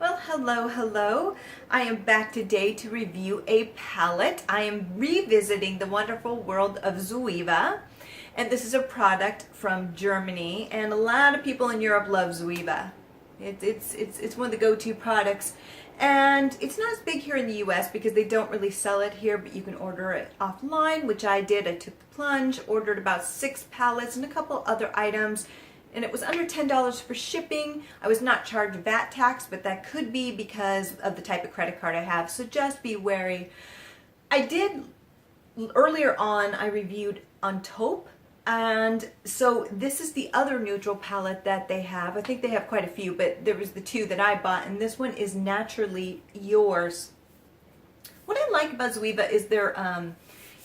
Well, hello, hello. I am back today to review a palette. I am revisiting the wonderful world of Zoeva, and this is a product from Germany, and a lot of people in Europe love Zoeva. It's one of the go-to products, and it's not as big here in the US because they don't really sell it here, but you can order it offline, which I did. I took the plunge, ordered about 6 palettes and a couple other items, and it was under $10 for shipping. I was not charged VAT tax, but that could be because of the type of credit card I have, so just be wary. I did, earlier on, I reviewed on Taupe, and so this is the other neutral palette that they have. I think they have quite a few, but there was the 2 that I bought, and this one is Naturally Yours. What I like about Zoeva is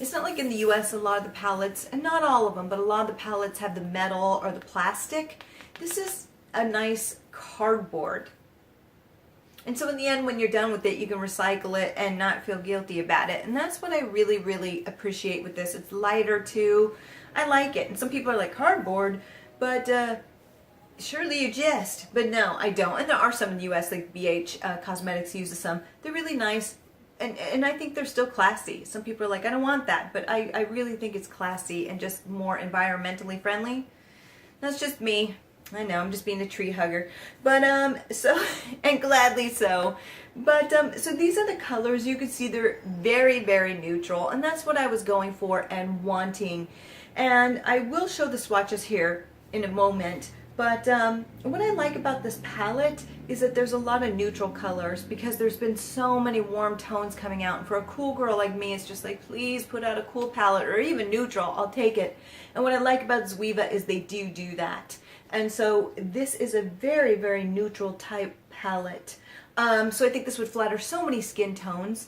it's not like in the US, a lot of the palettes, and not all of them, but a lot of the palettes have the metal or the plastic. This is a nice cardboard. And so in the end, when you're done with it, you can recycle it and not feel guilty about it. And that's what I really, really appreciate with this. It's lighter too. I like it. And some people are like, cardboard, but surely you jest. But no, I don't. And there are some in the US, like BH Cosmetics uses some. They're really nice. And I think they're still classy. Some people are like, I don't want that, but I really think it's classy and just more environmentally friendly. That's just me. I know, I'm just being a tree hugger. But, so, and gladly so. But, so these are the colors. You can see they're very, very neutral, and that's what I was going for and wanting. And I will show the swatches here in a moment. But what I like about this palette is that there's a lot of neutral colors because there's been so many warm tones coming out. And for a cool girl like me, it's just like, please put out a cool palette or even neutral, I'll take it. And what I like about Zoeva is they do that. And so this is a very, very neutral type palette. So I think this would flatter so many skin tones.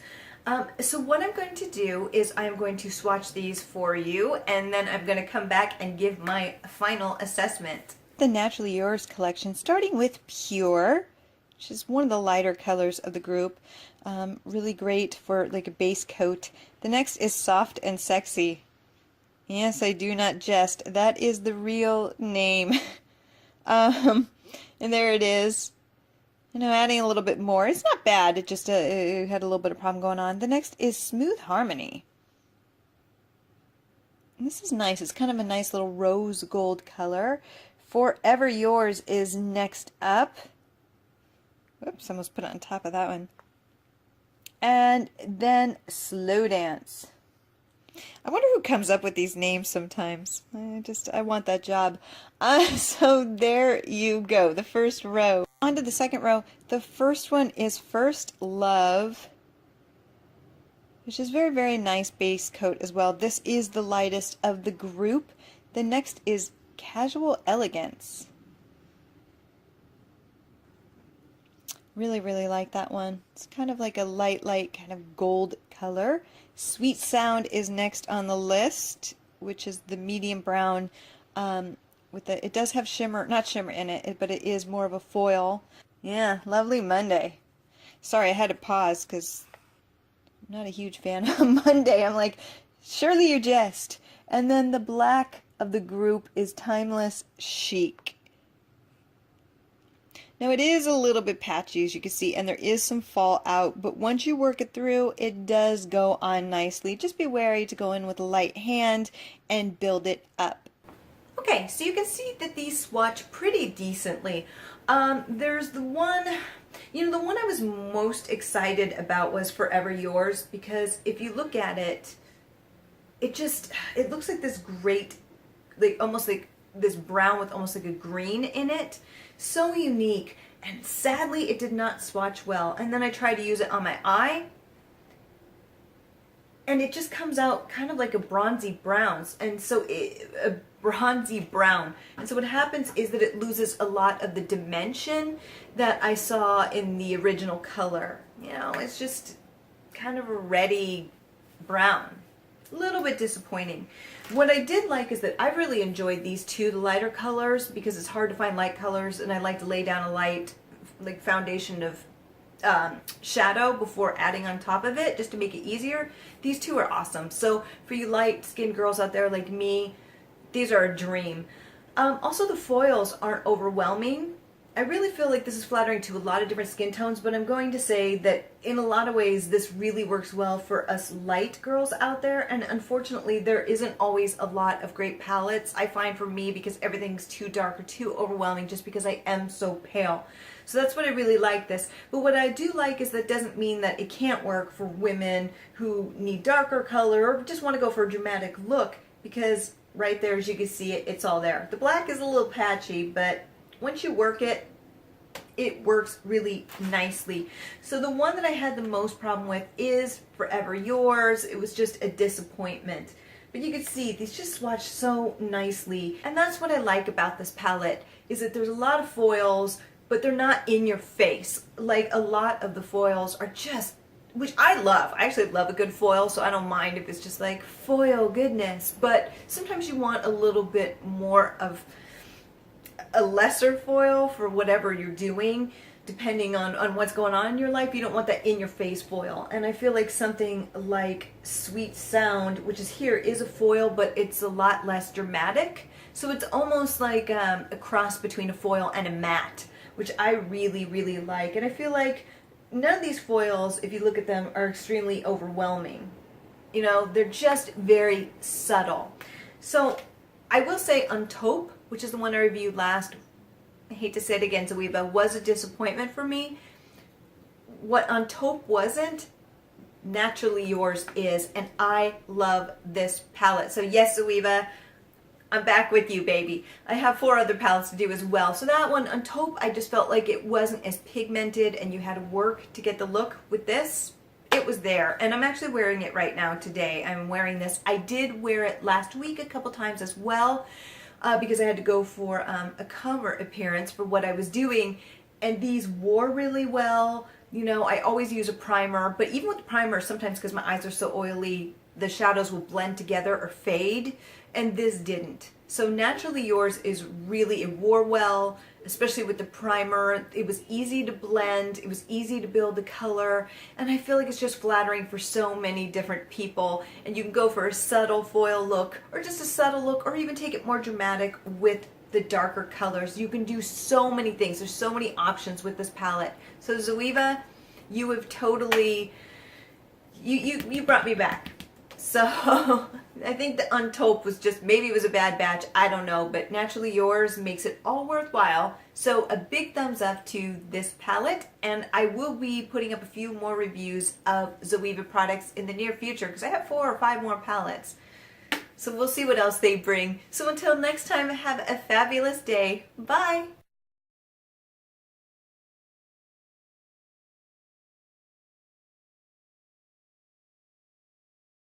So what I'm going to do is I'm going to swatch these for you, and then I'm going to come back and give my final assessment. The Naturally Yours collection, starting with Pure, which is one of the lighter colors of the group. Really great for like a base coat. The next is Soft and Sexy. Yes, I do not jest. That is the real name. And there it is. You know, adding a little bit more. It's not bad. It just it had a little bit of problem going on. The next is Smooth Harmony. And this is nice. It's kind of a nice little rose gold color. Forever Yours is next up. Whoops, almost put it on top of that one. And then Slow Dance. I wonder who comes up with these names sometimes. I want that job. So there you go, the first row. On to the second row. The first one is First Love, which is very, very nice base coat as well. This is the lightest of the group. The next is Casual Elegance. Really, really like that one. It's kind of like a light kind of gold color. Sweet Sound is next on the list, which is the medium brown. It does have shimmer, not shimmer in it, but it is more of a foil. Yeah, Lovely Monday. Sorry, I had to pause because I'm not a huge fan of Monday. I'm like, surely you jest. And then the black of the group is Timeless Chic. Now it is a little bit patchy, as you can see, and there is some fallout, but once you work it through, it does go on nicely. Just be wary to go in with a light hand and build it up. Okay, so you can see that these swatch pretty decently. There's the one, the one I was most excited about was Forever Yours, because if you look at it, it looks like this great, almost like this brown with almost like a green in it. So unique, and sadly it did not swatch well. And then I tried to use it on my eye, and it just comes out kind of like a bronzy brown. And so a bronzy brown. And so what happens is that it loses a lot of the dimension that I saw in the original color. It's just kind of a reddy brown. A little bit disappointing. What I did like is that I really enjoyed these two, the lighter colors, because it's hard to find light colors, and I like to lay down a light foundation of shadow before adding on top of it, just to make it easier. These two are awesome. So for you light skinned girls out there like me, these are a dream. Also, the foils aren't overwhelming. I really feel like this is flattering to a lot of different skin tones, but I'm going to say that in a lot of ways this really works well for us light girls out there, and unfortunately there isn't always a lot of great palettes, I find, for me, because everything's too dark or too overwhelming just because I am so pale. So that's what I really like this. But what I do like is that doesn't mean that it can't work for women who need darker color or just want to go for a dramatic look, because right there, as you can see, it's all there. The black is a little patchy, but once you work it, it works really nicely. So the one that I had the most problem with is Forever Yours. It was just a disappointment. But you can see these just swatch so nicely. And that's what I like about this palette, is that there's a lot of foils, but they're not in your face. Like a lot of the foils are just, which I love. I actually love a good foil, so I don't mind if it's just like foil goodness. But sometimes you want a little bit more of a lesser foil for whatever you're doing, depending on what's going on in your life. You don't want that in your face foil. And I feel like something like Sweet Sound, which is here, is a foil, but it's a lot less dramatic. So it's almost like a cross between a foil and a matte, which I really, really like. And I feel like none of these foils, if you look at them, are extremely overwhelming. You know, they're just very subtle. So I will say On Taupe, which is the one I reviewed last, I hate to say it again, Zoeva, was a disappointment for me. What On Taupe wasn't, Naturally Yours is, and I love this palette. So yes, Zoeva, I'm back with you, baby. I have 4 other palettes to do as well. So that one, On Taupe, I just felt like it wasn't as pigmented and you had to work to get the look. With this, it was there. And I'm actually wearing it right now today. I'm wearing this. I did wear it last week a couple times as well, because I had to go for a cover appearance for what I was doing, and these wore really well. You know, I always use a primer, but even with the primer, sometimes because my eyes are so oily, the shadows will blend together or fade, and this didn't. So Naturally Yours is really, it wore well, especially with the primer. It was easy to blend, it was easy to build the color, and I feel like it's just flattering for so many different people. And you can go for a subtle foil look, or just a subtle look, or even take it more dramatic with the darker colors. You can do so many things. There's so many options with this palette. So Zoeva, you have totally, you brought me back. So I think the On Taupe was just, maybe it was a bad batch, I don't know, but Naturally Yours makes it all worthwhile. So a big thumbs up to this palette, and I will be putting up a few more reviews of Zoeva products in the near future, because I have 4 or 5 more palettes. So we'll see what else they bring. So until next time, have a fabulous day. Bye!